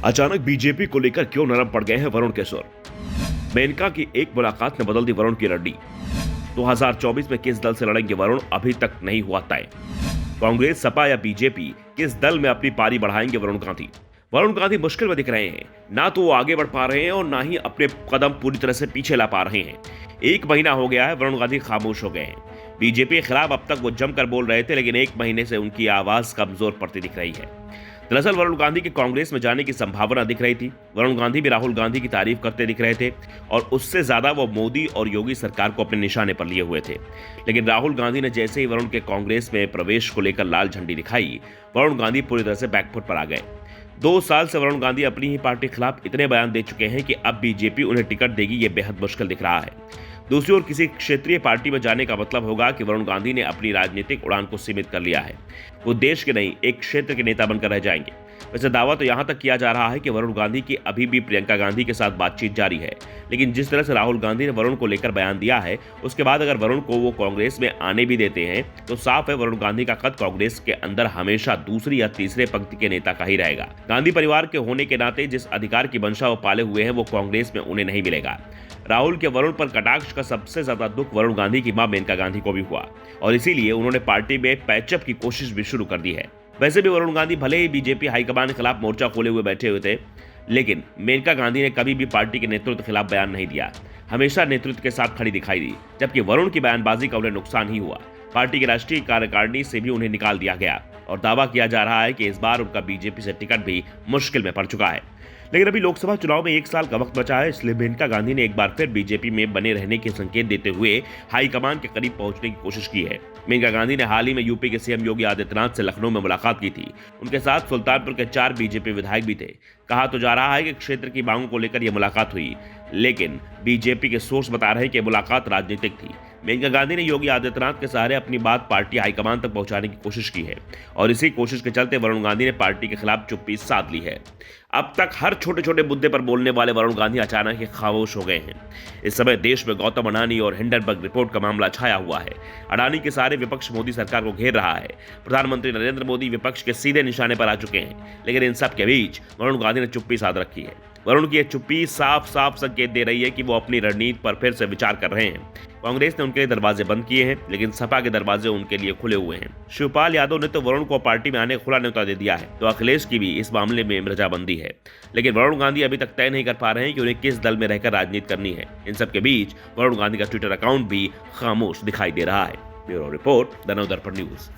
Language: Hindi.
अचानक बीजेपी को लेकर क्यों नरम पड़ गए हैं वरुण के सुर। मेनका की एक मुलाकात ने बदल दी वरुण की रड्डी। 2024 में किस दल से लड़ेंगे वरुण, अभी तक नहीं हुआ तय। कांग्रेस, सपा या बीजेपी, किस दल में अपनी पारी बढ़ाएंगे वरुण गांधी। वरुण गांधी मुश्किल में दिख रहे हैं, ना तो वो आगे बढ़ पा रहे हैं और ना ही अपने कदम पूरी तरह से पीछे ला पा रहे हैं। 1 महीना हो गया है, वरुण गांधी खामोश हो गए हैं। बीजेपी के खिलाफ अब तक वो जमकर बोल रहे थे, लेकिन 1 महीने से उनकी आवाज कमजोर पड़ती दिख रही है। दरअसल वरुण गांधी के कांग्रेस में जाने की संभावना दिख रही थी। वरुण गांधी भी राहुल गांधी की तारीफ करते दिख रहे थे और उससे ज्यादा वो मोदी और योगी सरकार को अपने निशाने पर लिए हुए थे। लेकिन राहुल गांधी ने जैसे ही वरुण के कांग्रेस में प्रवेश को लेकर लाल झंडी दिखाई, वरुण गांधी पूरी तरह से बैकफुट पर आ गए। 2 साल से वरुण गांधी अपनी ही पार्टी के खिलाफ इतने बयान दे चुके हैं कि अब बीजेपी उन्हें टिकट देगी, ये बेहद मुश्किल दिख रहा है। दूसरी ओर किसी क्षेत्रीय पार्टी में जाने का मतलब होगा कि वरुण गांधी ने अपनी राजनीतिक उड़ान को सीमित कर लिया है। वो देश के नहीं, एक क्षेत्र के नेता बनकर रह जाएंगे। वैसे दावा तो यहां तक किया जा रहा है कि वरुण गांधी की अभी भी प्रियंका गांधी के साथ बातचीत जारी है, लेकिन जिस तरह से राहुल गांधी ने वरुण को लेकर बयान दिया है, उसके बाद अगर वरुण को वो कांग्रेस में आने भी देते हैं तो साफ है वरुण गांधी का कद कांग्रेस के अंदर हमेशा दूसरी या तीसरे पंक्ति के नेता का ही रहेगा। गांधी परिवार के होने के नाते जिस अधिकार की मंशा वो पाले हुए हैं, वो कांग्रेस में उन्हें नहीं मिलेगा। राहुल के वरुण पर कटाक्ष का सबसे ज्यादा दुख वरुण गांधी की मां मेनका गांधी को भी हुआ और इसीलिए उन्होंने पार्टी में पैचअप की कोशिश भी शुरू कर दी है। वैसे भी वरुण गांधी भले ही बीजेपी हाईकमान के खिलाफ मोर्चा खोले हुए बैठे हुए थे, लेकिन मेनका गांधी ने कभी भी पार्टी के नेतृत्व के खिलाफ बयान नहीं दिया, हमेशा नेतृत्व के साथ खड़ी दिखाई दी। जबकि वरुण की बयानबाजी का उन्हें नुकसान ही हुआ। पार्टी की राष्ट्रीय कार्यकारिणी से भी उन्हें निकाल दिया गया और दावा किया जा रहा है कि इस बार उनका बीजेपी से टिकट भी मुश्किल में पड़ चुका है। लेकिन अभी लोकसभा चुनाव में 1 साल का वक्त बचा है, इसलिए मेनका गांधी ने एक बार फिर बीजेपी में बने रहने के संकेत देते हुए हाईकमान के करीब पहुंचने की कोशिश की है। मेनका गांधी ने हाल ही में यूपी के सीएम योगी आदित्यनाथ से लखनऊ में मुलाकात की थी। उनके साथ सुल्तानपुर के 4 बीजेपी विधायक भी थे। कहा तो जा रहा है कि क्षेत्र की मांगों को लेकर यह मुलाकात हुई, लेकिन बीजेपी के सोर्स बता रहे हैं कि मुलाकात राजनीतिक थी। मेनका गांधी ने योगी आदित्यनाथ के सहारे अपनी बात पार्टी हाईकमान तक पहुंचाने की कोशिश की है और इसी कोशिश के चलते वरुण गांधी ने पार्टी के खिलाफ चुप्पी साध ली है। अब तक हर छोटे छोटे मुद्दे पर बोलने वाले वरुण गांधी अचानक ही खामोश हो गए हैं। इस समय देश में गौतम अडानी और हिंडनबर्ग रिपोर्ट का मामला छाया हुआ है। अडानी के सारे विपक्ष मोदी सरकार को घेर रहा है। प्रधानमंत्री नरेंद्र मोदी विपक्ष के सीधे निशाने पर आ चुके हैं, लेकिन इन सब के बीच वरुण गांधी ने चुप्पी साध रखी है। वरुण की यह चुप्पी साफ साफ संकेत दे रही है कि वो अपनी रणनीति पर फिर से विचार कर रहे हैं। कांग्रेस ने उनके लिए दरवाजे बंद किए हैं, लेकिन सपा के दरवाजे उनके लिए खुले हुए हैं। शिवपाल यादव ने तो वरुण को पार्टी में आने खुला न्योता दे दिया है, तो अखिलेश की भी इस मामले में रजामंदी है। लेकिन वरुण गांधी अभी तक तय नहीं कर पा रहे हैं कि उन्हें किस दल में रहकर राजनीति करनी है। इन सब के बीच वरुण गांधी का ट्विटर अकाउंट भी खामोश दिखाई दे रहा है। Bureau report, the Navdarpan news.